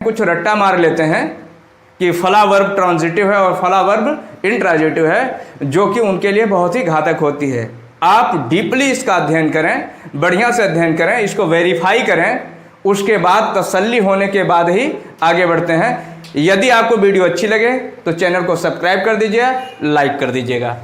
कुछ रट्टा मार लेते हैं कि फला वर्ब ट्रांजिटिव है और फला वर्ब इंट्रांजिटिव है, जो कि उनके लिए बहुत ही घातक होती है। आप डीपली इसका अध्ययन करें, बढ़िया से अध्ययन करें, इसको वेरीफाई करें, उसके बाद तसल्ली होने के बाद ही आगे बढ़ते हैं। यदि आपको वीडियो अच्छी लगे तो चैनल को सब्सक्राइब कर दीजिएगा, लाइक कर दीजिएगा।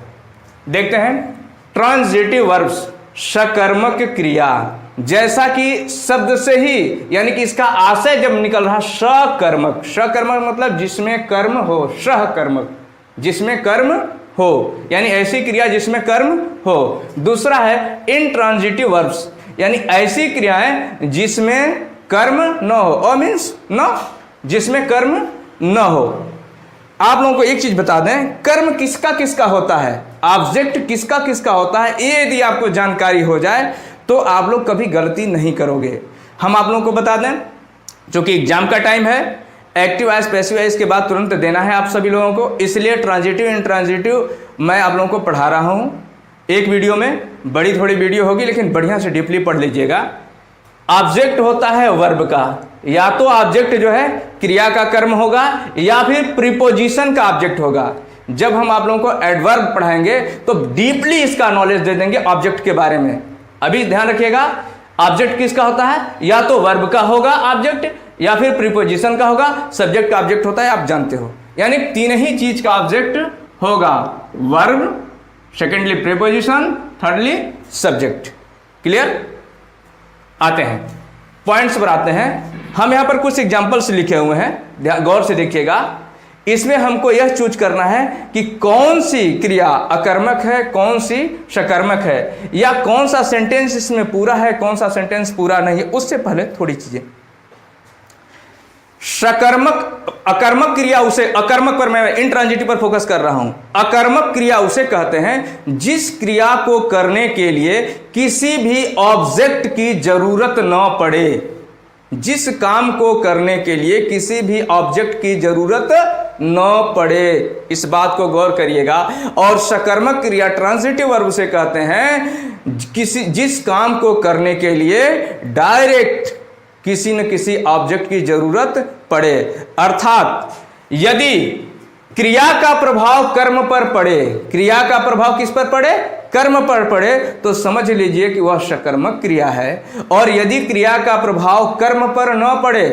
देखते हैं ट्रांजिटिव वर्ब्स, सकर्मक क्रिया। जैसा कि शब्द से ही यानी कि इसका आशय जब निकल रहा सकर्मक, सकर्मक मतलब जिसमें कर्म हो, सहकर्मक जिसमें कर्म हो, यानी ऐसी क्रिया जिसमें कर्म हो। दूसरा है इंट्रांजिटिव वर्ब्स, यानी ऐसी क्रियाएं जिसमें कर्म न हो, और मीन्स न जिसमें कर्म न हो। आप लोगों को एक चीज बता दें, कर्म किसका किसका होता है, ऑब्जेक्ट किसका किसका होता है, ये यदि आपको जानकारी हो जाए तो आप लोग कभी गलती नहीं करोगे। हम आप लोगों को बता दें, क्योंकि एग्जाम का टाइम है, एक्टिव वॉइस पैसिव वॉइस के बाद तुरंत देना है आप सभी लोगों को, इसलिए ट्रांजिटिव इंट्रांजिटिव मैं आप लोगों को पढ़ा रहा हूं एक वीडियो में। बड़ी थोड़ी वीडियो होगी लेकिन बढ़िया से डीपली पढ़ लीजिएगा। ऑब्जेक्ट होता है वर्ब का, या तो ऑब्जेक्ट जो है क्रिया का कर्म होगा या फिर प्रीपोजिशन का ऑब्जेक्ट होगा। जब हम आप लोगों को एडवर्ब पढ़ाएंगे तो डीपली इसका नॉलेज दे देंगे ऑब्जेक्ट के बारे में। अभी ध्यान रखिएगा, ऑब्जेक्ट किसका होता है, या तो वर्ब का होगा ऑब्जेक्ट, या फिर प्रीपोजिशन का होगा। सब्जेक्ट का ऑब्जेक्ट होता है, आप जानते हो, यानी तीन ही चीज का ऑब्जेक्ट होगा, verb, secondly preposition, thirdly subject. Clear? आते हैं पॉइंट्स पर आते हैं। हम यहां पर कुछ एग्जांपल्स लिखे हुए हैं, गौर से देखिएगा। इसमें हमको यह चूज करना है कि कौन सी क्रिया अकर्मक है, कौन सी सकर्मक है, या कौन सा सेंटेंस इसमें पूरा है, कौन सा सेंटेंस पूरा नहीं है। उससे पहले थोड़ी चीजें, सकर्मक अकर्मक क्रिया उसे, अकर्मक पर मैं इंट्रांजिटिव पर फोकस कर रहा हूं। अकर्मक क्रिया उसे कहते हैं जिस क्रिया को करने के लिए किसी भी ऑब्जेक्ट की जरूरत न पड़े। जिस काम को करने के लिए किसी भी ऑब्जेक्ट की जरूरत न पड़े, इस बात को गौर करिएगा। और सकर्मक क्रिया ट्रांजिटिव वर्ब से कहते हैं जिस काम को करने के लिए डायरेक्ट किसी न किसी ऑब्जेक्ट की जरूरत पड़े। अर्थात यदि क्रिया का प्रभाव कर्म पर पड़े, क्रिया का प्रभाव किस पर पड़े, कर्म पर पड़े, तो समझ लीजिए कि वह सकर्मक क्रिया है। और यदि क्रिया का प्रभाव कर्म पर न पड़े,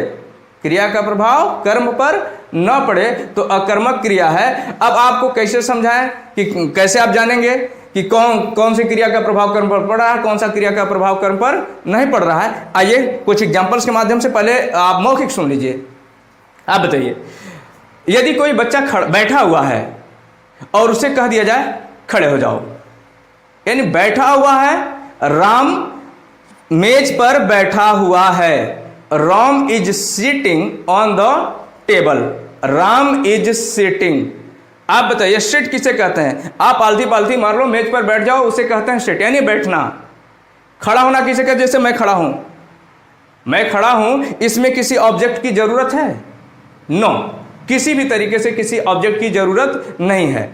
क्रिया का प्रभाव कर्म पर न पड़े, तो अकर्मक क्रिया है। अब आपको कैसे समझाएं, कि कैसे आप जानेंगे कि कौन सी क्रिया का प्रभाव कर्म पर पड़ रहा है, कौन सा क्रिया का प्रभाव कर्म पर नहीं पड़ रहा है। आइए कुछ एग्जांपल्स के माध्यम से, पहले आप मौखिक सुन लीजिए। आप बताइए, यदि कोई बच्चा बैठा हुआ है और उसे कह दिया जाए खड़े हो जाओ, यानी बैठा हुआ है, राम मेज पर बैठा हुआ है, Ram is sitting on the table, Ram is sitting. आप बताइए सिट किसे कहते हैं? आप आलती पालती मार लो, मेज पर बैठ जाओ, उसे कहते हैं सिट, यानी बैठना। खड़ा होना किसे कहते हैं? जैसे मैं खड़ा हूं, मैं खड़ा हूं, इसमें किसी ऑब्जेक्ट की जरूरत है? नो, किसी भी तरीके से किसी ऑब्जेक्ट की जरूरत नहीं है।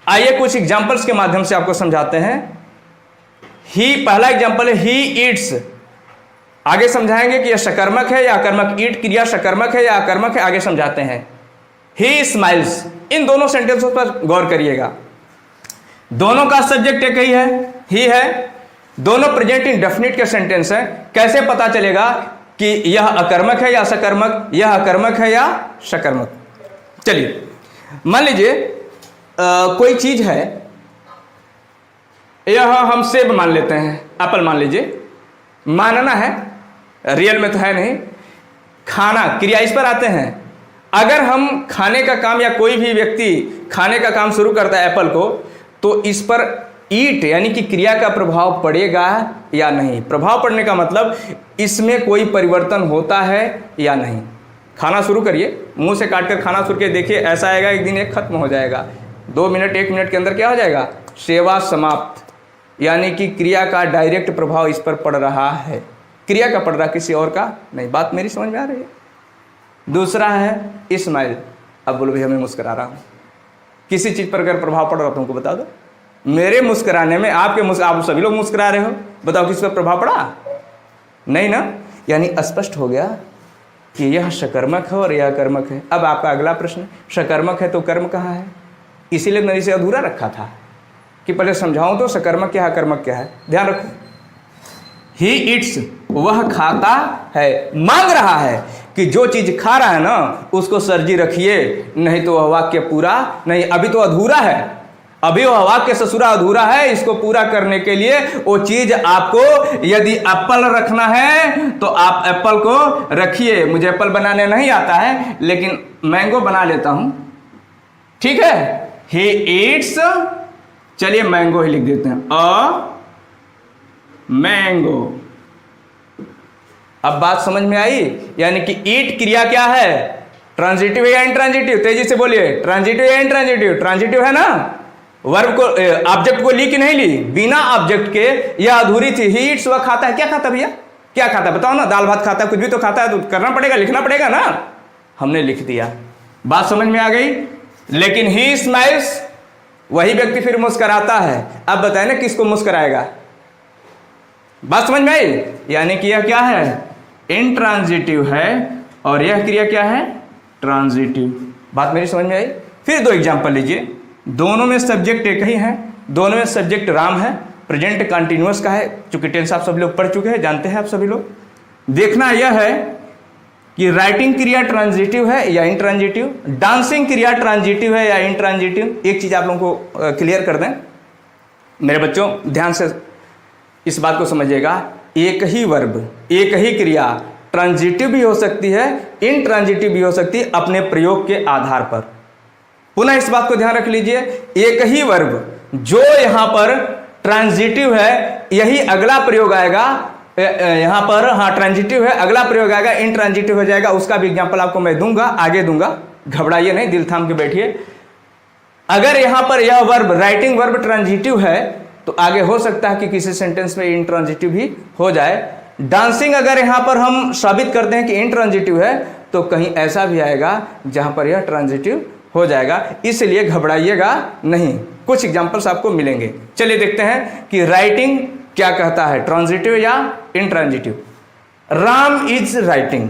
आइए कुछ एग्जांपल्स के माध्यम से आपको समझाते हैं। ही, पहला एग्जांपल है ही ईट्स। आगे समझाएंगे कि यह सकर्मक है या अकर्मक, ईट क्रिया सकर्मक है या अकर्मक है, आगे समझाते हैं। ही स्माइल्स, इन दोनों सेंटेंसों पर गौर करिएगा। दोनों का सब्जेक्ट एक ही है, ही है, दोनों प्रेजेंट इंडेफिनिट के सेंटेंस है। कैसे पता चलेगा कि यह अकर्मक है या सकर्मक, यह अकर्मक है या सकर्मक? चलिए मान लीजिए कोई चीज है, यह हम सेब मान लेते हैं, एप्पल मान लीजिए, मानना है, रियल में तो है नहीं। खाना क्रिया, इस पर आते हैं। अगर हम खाने का काम या कोई भी व्यक्ति खाने का काम शुरू करता है एप्पल को, तो इस पर ईट यानी कि क्रिया का प्रभाव पड़ेगा या नहीं। प्रभाव पड़ने का मतलब इसमें कोई परिवर्तन होता है या नहीं। खाना शुरू करिए, मुंह से काटकर खाना शुरू करिए, देखिए ऐसा आएगा एक दिन एक खत्म हो जाएगा, 2 मिनट 1 मिनट के अंदर क्या हो जाएगा, सेवा समाप्त। यानी कि क्रिया का डायरेक्ट प्रभाव इस पर पड़ रहा है, क्रिया का पड़ रहा, किसी और का नहीं। बात मेरी समझ में आ रही है? दूसरा है स्माइल। अब बोलो भैया मैं मुस्कुरा रहा हूं, किसी चीज पर अगर प्रभाव पड़ रहा हो तुमको बता दो। मेरे मुस्कुराने में आप सभी लोग मुस्कुरा रहे हो, बताओ किस पर प्रभाव पड़ा? नहीं ना, यानी स्पष्ट हो गया कि यह सकर्मक है और यह कर्मक है। अब आपका अगला प्रश्न, सकर्मक है तो कर्म कहाँ है? इसीलिए मैंने इसे अधूरा रखा था कि पहले समझाऊं तो सकर्मक क्या है, कर्मक क्या है। ध्यान रखो, ही इट्स, वह खाता है, मांग रहा है कि जो चीज खा रहा है ना उसको सर जी रखिए, नहीं तो वह वाक्य पूरा नहीं, अभी तो अधूरा है, अभी वह वाक्य ससुरा अधूरा है। इसको पूरा करने के लिए वो चीज आपको, यदि एप्पल रखना है तो आप एप्पल को रखिए। मुझे एप्पल बनाने नहीं आता है लेकिन मैंगो बना लेता हूं, ठीक है। ही ईट्स, चलिए मैंगो ही लिख देते हैं, अ मैंगो। अब बात समझ में आई? यानी कि ईट क्रिया क्या है, ट्रांजिटिव या इंट्रांजिटिव? तेजी से बोलिए, ट्रांजिटिव या इंट्रांजिटिव? ट्रांजिटिव है ना। वर्ब को, ऑब्जेक्ट को ली कि नहीं ली? बिना ऑब्जेक्ट के यह अधूरी थी। ही ईट्स, वह खाता है। क्या खाता भैया, क्या खाता है बताओ ना? दाल भात खाता है, कुछ भी तो खाता है, तो करना पड़ेगा, लिखना पड़ेगा ना। हमने लिख दिया, बात समझ में आ गई। लेकिन ही स्माइल्स, वही व्यक्ति फिर मुस्कुराता है। अब बताए ना किसको मुस्कुराएगा? बात समझ में आई? यानी कि यह क्या है, इंट्रांजिटिव है और यह क्रिया क्या है, ट्रांजिटिव। बात मेरी समझ में आई? फिर दो एग्जांपल लीजिए, दोनों में सब्जेक्ट एक ही है, दोनों में सब्जेक्ट राम है, प्रेजेंट कंटिन्यूअस का है। चूंकि टेंस आप सब लोग पढ़ चुके हैं, जानते हैं आप सभी लोग। देखना यह है कि राइटिंग क्रिया ट्रांजिटिव है या इंट्रांजिटिव, डांसिंग क्रिया ट्रांजिटिव है या इंट्रांजिटिव। एक चीज आप लोगों को क्लियर कर दें मेरे बच्चों, ध्यान से इस बात को समझिएगा। एक ही वर्ब, एक ही क्रिया ट्रांजिटिव भी हो सकती है, इंट्रांजिटिव भी हो सकती है, अपने प्रयोग के आधार पर। पुनः इस बात को ध्यान रख लीजिए, एक ही वर्ब जो यहां पर ट्रांजिटिव है, यही अगला प्रयोग आएगा यहां पर, हाँ ट्रांजिटिव है, अगला प्रयोग आएगा इंट्रांजिटिव हो जाएगा। उसका भी एग्जांपल आपको मैं दूंगा, आगे दूंगा, घबराइए नहीं, दिल थाम के बैठिए। अगर यहां पर यह वर्ब, राइटिंग वर्ब ट्रांजिटिव है तो आगे हो सकता है कि किसी सेंटेंस में इंट्रांजिटिव भी हो जाए। डांसिंग अगर यहां पर हम साबित करते हैं कि इंट्रांजिटिव है तो कहीं ऐसा भी आएगा जहां पर यह ट्रांजिटिव हो जाएगा। इसलिए घबराइएगा नहीं, कुछ एग्जांपल्स आपको मिलेंगे। चलिए देखते हैं कि राइटिंग क्या कहता है, ट्रांजिटिव या intransitive. Ram is writing,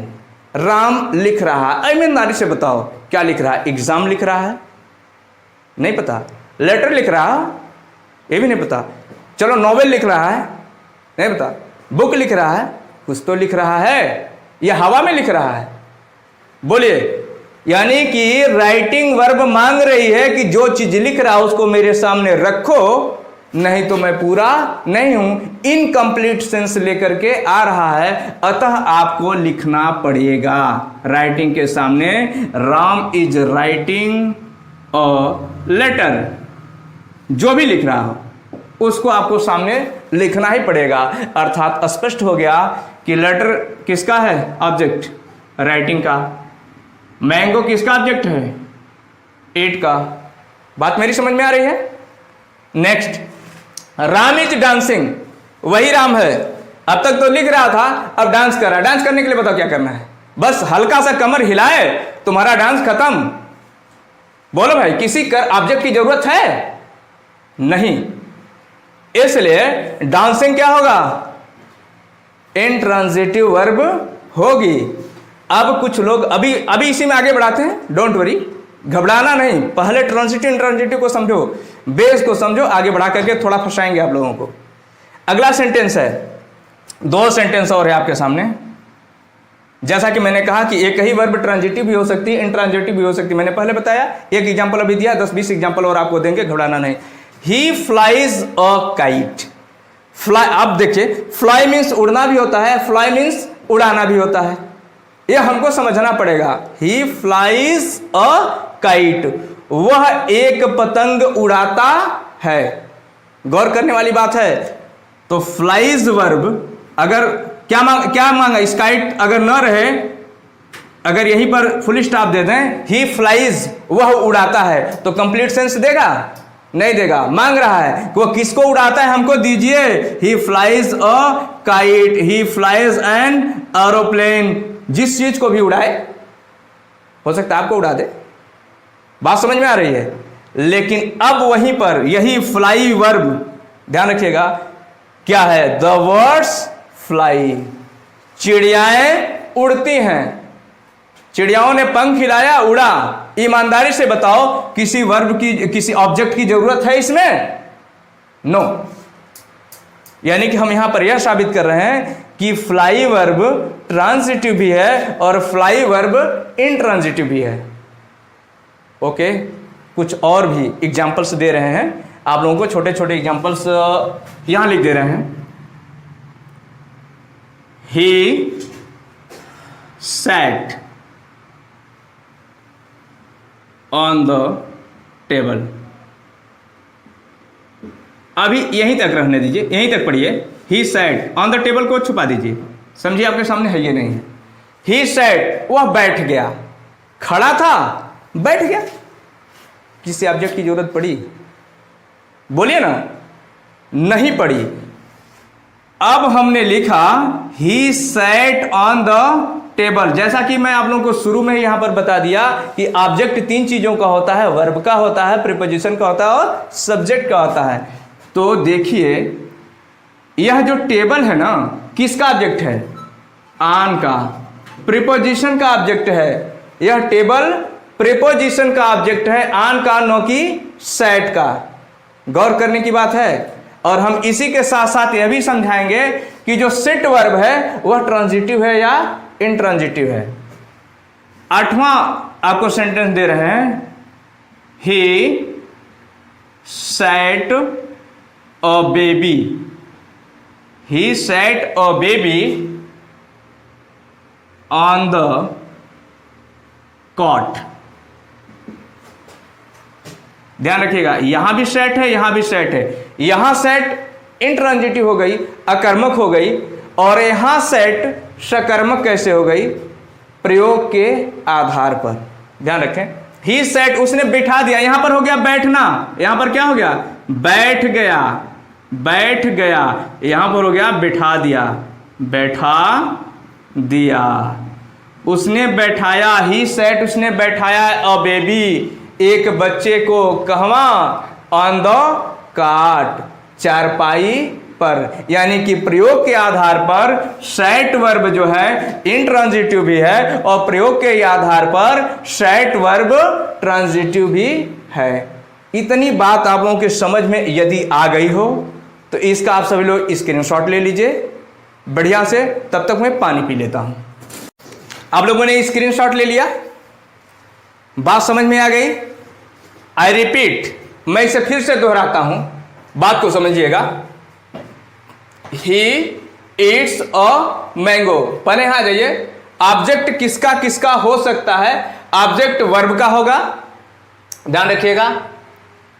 Ram लिख रहा है। ईमानदारी से बताओ क्या लिख रहा है? एग्जाम लिख रहा है? नहीं पता। लेटर लिख रहा है? ये भी नहीं पता। चलो नॉवेल लिख रहा है? नहीं पता। बुक लिख रहा है? कुछ तो लिख रहा है, या हवा में लिख रहा है? बोलिए। यानी कि राइटिंग वर्ब मांग रही है कि जो चीज लिख रहा है उसको मेरे सामने रखो, नहीं तो मैं पूरा नहीं हूं। इनकम्प्लीट सेंस लेकर के आ रहा है, अतः आपको लिखना पड़ेगा राइटिंग के सामने। Ram is writing a letter, जो भी लिख रहा हो उसको आपको सामने लिखना ही पड़ेगा। अर्थात स्पष्ट हो गया कि लेटर किसका है, ऑब्जेक्ट, राइटिंग का। मैंगो किसका ऑब्जेक्ट है, ईट का। बात मेरी समझ में आ रही है? नेक्स्ट, राम इज डांसिंग, वही राम है। अब तक तो लिख रहा था, अब डांस कर रहा है। डांस करने के लिए बताओ क्या करना है? बस हल्का सा कमर हिलाए, तुम्हारा डांस खत्म। बोलो भाई, किसी कर ऑब्जेक्ट की जरूरत है? नहीं। इसलिए डांसिंग क्या होगा, इंट्रांजिटिव वर्ब होगी। अब कुछ लोग अभी इसी में आगे बढ़ाते हैं, डोंट वरी, घबराना नहीं। पहले ट्रांजिटिव इंट्रांजिटिव को समझो, बेस को समझो, आगे बढ़ा करके थोड़ा फंसाएंगे आप लोगों को। अगला सेंटेंस है, दो सेंटेंस और है आपके सामने। जैसा कि मैंने कहा कि एक ही वर्ब ट्रांजिटिव भी हो सकती है, इंट्रांजिटिव भी हो सकती है। मैंने पहले बताया, एक एग्जांपल अभी दिया, 10-20 एग्जांपल और आपको देंगे, घबराना नहीं। ही फ्लाइज अ काइट। फ्लाई, अब देखिए, फ्लाई मीन्स उड़ना भी होता है, फ्लाई मीन्स उड़ाना भी होता है, यह हमको समझना पड़ेगा। ही फ्लाइज अ काइट, वह एक पतंग उड़ाता है। गौर करने वाली बात है। तो फ्लाइज वर्ब अगर क्या मांगा, स्काइट अगर न रहे, अगर यहीं पर फुल स्टॉप दे दें, ही फ्लाइज, वह उड़ाता है, तो कंप्लीट सेंस देगा? नहीं देगा। मांग रहा है वो किसको उड़ाता है, हमको दीजिए। He flies a kite, he flies an aeroplane. जिस चीज को भी उड़ाए, हो सकता है आपको उड़ा दे। बात समझ में आ रही है? लेकिन अब वहीं पर यही फ्लाई वर्ब, ध्यान रखिएगा क्या है, द वर्ड्स फ्लाई। चिड़ियाएं उड़ती हैं, चिड़ियाओं ने पंख हिलाया, उड़ा। ईमानदारी से बताओ, किसी वर्ब की, किसी ऑब्जेक्ट की जरूरत है इसमें? नो। यानी कि हम यहां पर यह साबित कर रहे हैं कि फ्लाई वर्ब ट्रांजिटिव भी है और फ्लाई वर्ब इंट्रांजिटिव भी है। ओके, कुछ और भी एग्जाम्पल्स दे रहे हैं आप लोगों को, छोटे छोटे एग्जाम्पल्स यहां लिख दे रहे हैं। ही sat on the table। अभी यहीं तक रहने दीजिए, यहीं तक पढ़िए। ही sat on the table को छुपा दीजिए, समझिए आपके सामने है ये नहीं है। ही sat, वह बैठ गया, खड़ा था बैठ गया। किसी ऑब्जेक्ट की जरूरत पड़ी? बोलिए ना, नहीं पड़ी। अब हमने लिखा ही sat on the टेबल। जैसा कि मैं आप लोगों को शुरू में यहां पर बता दिया कि ऑब्जेक्ट तीन चीजों का होता है, वर्ब का होता है, प्रीपोजिशन का होता है और सब्जेक्ट का होता है। तो देखिए, यह जो टेबल है ना, किसका ऑब्जेक्ट है? ऑन का। प्रीपोजिशन का ऑब्जेक्ट है। यह टेबल प्रीपोजिशन का ऑब्जेक्ट है, ऑन का, नो कि sat का। गौर करने की बात है। और हम इसी के साथ साथ यह भी समझाएंगे कि जो सिट वर्ब है वह ट्रांजिटिव है या इंट्रांजिटिव है। आठवां आपको सेंटेंस दे रहे हैं, ही sat a baby। He sat a baby on the cot। ध्यान रखिएगा, यहां भी सेट है, यहां भी सेट है। यहां सेट इंट्रांजिटिव हो गई, अकर्मक हो गई, और यहां सेट सकर्मक कैसे हो गई? प्रयोग के आधार पर। ध्यान रखें, ही सेट, उसने बिठा दिया, यहां पर हो गया बैठना, यहां पर क्या हो गया? बैठ गया, बैठ गया। यहां पर हो गया बिठा दिया, बैठा दिया। उसने बैठाया, ही सेट, उसने बैठाया अ बेबी, एक बच्चे को, कहवा? ऑन द काट, चारपाई पर। यानी कि प्रयोग के आधार पर सेट वर्ब जो है इंट्रांजिटिव भी है और प्रयोग के आधार पर सेट वर्ब ट्रांजिटिव भी है। इतनी बात आप लोगों के समझ में यदि आ गई हो तो इसका आप सभी लोग स्क्रीनशॉट ले लीजिए बढ़िया से। तब तक मैं पानी पी लेता हूं। आप लोगों ने स्क्रीनशॉट ले लिया? बात समझ में आ गई? आई रिपीट, मैं इसे फिर से दोहराता हूं, बात को समझिएगा। ही ईट्स अ मैंगो, पहले यहां जाइए। ऑब्जेक्ट किसका किसका हो सकता है? ऑब्जेक्ट वर्ब का होगा, ध्यान रखिएगा।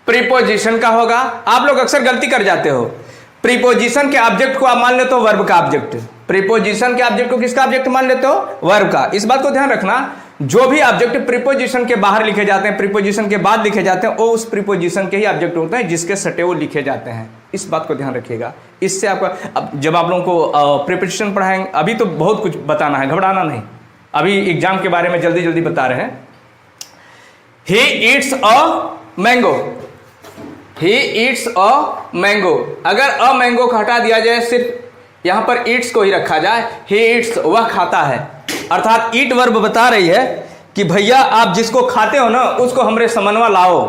प्रीपोजिशन का होगा। आप लोग अक्सर गलती कर जाते हो, प्रीपोजिशन के ऑब्जेक्ट को आप मान लेते हो वर्ब का ऑब्जेक्ट, प्रीपोजिशन के ऑब्जेक्ट को किसका ऑब्जेक्ट मान लेते हो? वर्ब का। इस बात को ध्यान रखना, जो भी ऑब्जेक्ट प्रीपोजिशन के बाहर लिखे जाते हैं, प्रीपोजिशन के बाद लिखे जाते हैं, वो उस प्रीपोजिशन के ही ऑब्जेक्ट होते हैं जिसके सटे वो लिखे जाते हैं। इस बात को ध्यान रखिएगा। इससे आपका, अब जब आप लोगों को प्रीपोजिशन पढ़ाएंगे, अभी तो बहुत कुछ बताना है, घबराना नहीं, अभी एग्जाम के बारे में जल्दी जल्दी बता रहे हैं। He eats a mango, he eats a mango. अगर अ मैंगो को हटा दिया जाए, सिर्फ यहां पर ईट्स को ही रखा जाए, ही ईट्स, वह खाता है। अर्थात ईट वर्ब बता रही है कि भैया आप जिसको खाते हो ना उसको हमरे समनवा लाओ।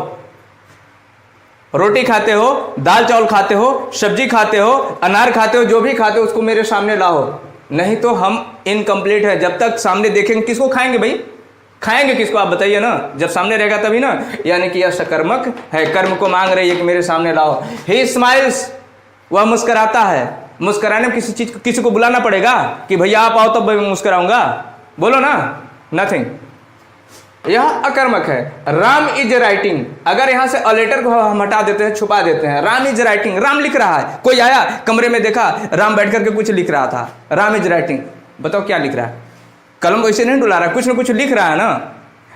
रोटी खाते हो, दाल चावल खाते हो, सब्जी खाते हो, अनार खाते हो, जो भी खाते हो उसको मेरे सामने लाओ, नहीं तो हम इनकम्प्लीट है। जब तक सामने देखेंगे, किसको खाएंगे भाई? खाएंगे किसको आप बताइए ना, जब सामने रहेगा तभी ना। यानी कि यह सकर्मक है, कर्म को मांग रही है कि मेरे सामने लाओ। ही स्माइल्स, वह मुस्कुराता है। मुस्कुराने में किसी को बुलाना पड़ेगा कि भैया आप आओ तब मैं मुस्कुराऊंगा? बोलो ना, नथिंग। यह अकर्मक है। राम इज राइटिंग, अगर यहां से अलेटर को हम हटा देते हैं, छुपा देते हैं, राम इज राइटिंग, राम लिख रहा है। कोई आया कमरे में, देखा राम बैठ करके कुछ लिख रहा था, राम इज राइटिंग, बताओ क्या लिख रहा है? कलम वैसे नहीं डुला रहा है, कुछ ना कुछ लिख रहा है ना,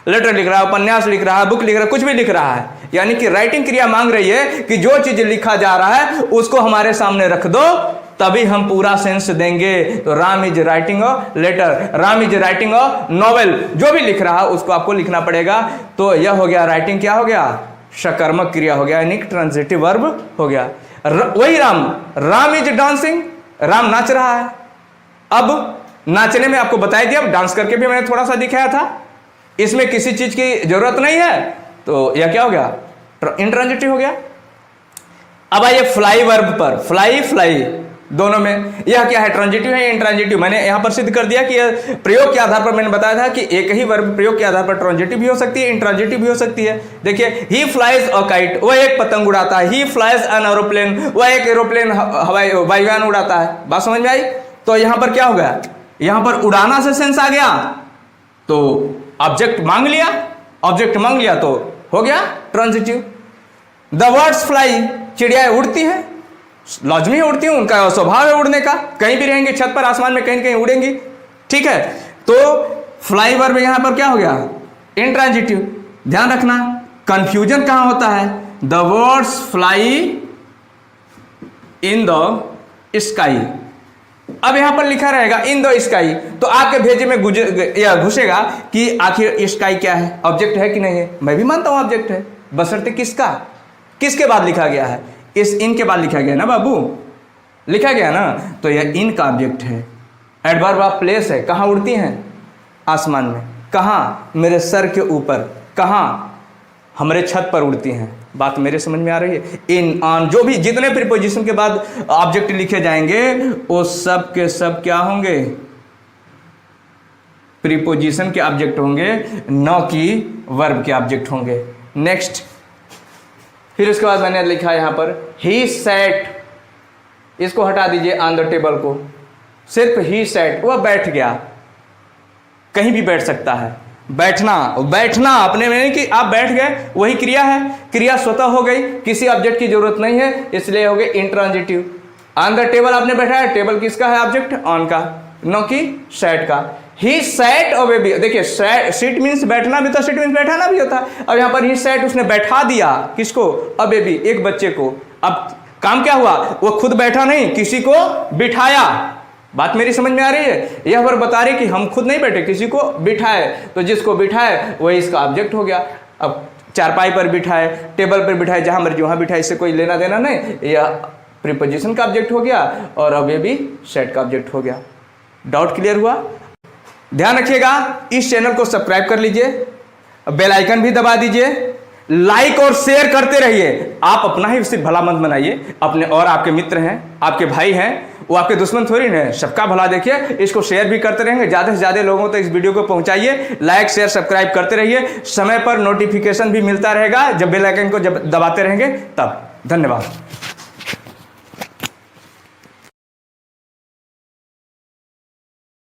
लेटर लिख रहा है, उपन्यास लिख रहा है, बुक लिख रहा है, कुछ भी लिख रहा है। यानी कि राइटिंग क्रिया मांग रही है कि जो चीज लिखा जा रहा है उसको हमारे सामने रख दो, तभी हम पूरा सेंस देंगे। तो Ram is writing a letter, Ram is writing a novel, जो भी लिख रहा है उसको आपको लिखना पड़ेगा। तो यह हो गया राइटिंग, क्या हो गया? सकर्मक क्रिया हो गया, यानी ट्रांजिटिव वर्ब हो गया। वही राम, राम इज डांसिंग, राम नाच रहा है। अब नाचने में आपको बताया दिया, डांस करके भी मैंने थोड़ा सा दिखाया था, इसमें किसी चीज की जरूरत नहीं है, तो यह क्या हो गया, इंट्रांजिटिव हो गया। अब आइए फ्लाई वर्ब पर, फ्लाई फ्लाई दोनों में यह क्या है, ट्रांजिटिव है या इंट्रांजिटिव। मैंने यहां पर सिद्ध कर दिया कि यह प्रयोग के आधार पर, मैंने बताया था कि एक ही वर्ब प्रयोग के आधार पर ट्रांजिटिव भी हो सकती है, इंट्रांजिटिव भी हो सकती है। देखिए, ही फ्लाइज अ काइट, वह एक पतंग उड़ाता है, ही फ्लाइज एन एरोप्लेन, वह एक एरोप्लेन हवाई वायुयान उड़ाता है। बात समझ में आई। तो यहां पर क्या हो गया, यहां पर उड़ाना से सेंस आ गया, तो ऑब्जेक्ट मांग लिया, ऑब्जेक्ट मांग लिया तो हो गया ट्रांजिटिव। द बर्ड्स फ्लाई, चिड़ियाएं उड़ती हैं, लॉज में उड़ती हैं, उनका स्वभाव है उड़ने का, कहीं भी रहेंगे, छत पर आसमान में कहीं कहीं उड़ेंगी, ठीक है। तो फ्लाई वर्ब यहां पर क्या हो गया, इंट्रांजिटिव। ध्यान रखना कंफ्यूजन कहां होता है, the birds fly in the sky. अब यहां पर लिखा रहेगा इन द स्काई, तो आपके भेजे में घुसेगा कि आखिर स्काई क्या है, ऑब्जेक्ट है कि नहीं है। मैं भी मानता हूं ऑब्जेक्ट है, बशर्ते किसका, किसके बाद लिखा गया है, इस इन के बाद लिखा गया ना बाबू, लिखा गया ना, तो यह इन का ऑब्जेक्ट है। एडवर्ब ऑफ प्लेस है, कहां उड़ती हैं, आसमान में, कहां, मेरे सर के ऊपर, कहां, हमारे छत पर उड़ती हैं। बात मेरे समझ में आ रही है। इन, ऑन, जो भी जितने प्रीपोजिशन के बाद ऑब्जेक्ट लिखे जाएंगे वो सब के सब क्या होंगे, प्रीपोजिशन के ऑब्जेक्ट होंगे, न कि वर्ब के ऑब्जेक्ट होंगे। नेक्स्ट, फिर उसके बाद मैंने लिखा यहां पर ही सैट, इसको हटा दीजिए, ऑन द टेबल को, सिर्फ ही सैट, वह बैठ गया, कहीं भी बैठ सकता है। बैठना, बैठना अपने में नहीं कि आप बैठ गए, वही क्रिया है, क्रिया स्वतः हो गई, किसी ऑब्जेक्ट की जरूरत नहीं है, इसलिए हो गए इंट्रांजिटिव। ऑन द टेबल आपने बैठा है, टेबल किसका है ऑब्जेक्ट, ऑन का, न कि सैट का। ही सैट अ बेबी, देखिए सीट मीन्स बैठना भी, तो सीट मीन्स बैठाना भी होता है। अब यहां पर ही सैट, उसने बैठा दिया, किसको, अ बेबी, एक बच्चे को। अब काम क्या हुआ, वो खुद बैठा नहीं, किसी को बिठाया। बात मेरी समझ में आ रही है। यह वर्ब बता रही कि हम खुद नहीं बैठे, किसी को बिठाए, तो जिसको बिठाए वही इसका ऑब्जेक्ट हो गया। अब चारपाई पर बिठाए, टेबल पर बिठाए, जहां मर्जी वहां बिठाए, इससे कोई लेना देना नहीं, यह प्रीपोजिशन का ऑब्जेक्ट हो गया और अब ये भी सेट का ऑब्जेक्ट हो गया। डाउट क्लियर हुआ। ध्यान रखिएगा, इस चैनल को सब्सक्राइब कर लीजिए, बेल आइकन भी दबा दीजिए, लाइक और शेयर करते रहिए। आप अपना ही सिर्फ भला मत बनाइए, अपने और आपके मित्र हैं, आपके भाई हैं, वो आपके दुश्मन थोड़ी ना, सबका भला देखिए। इसको शेयर भी करते रहेंगे, ज़्यादा से ज़्यादा लोगों तक इस वीडियो को पहुंचाइए। लाइक शेयर सब्सक्राइब करते रहिए, समय पर नोटिफिकेशन भी मिलता रहेगा जब बेल आइकन को जब दबाते रहेंगे तब। धन्यवाद।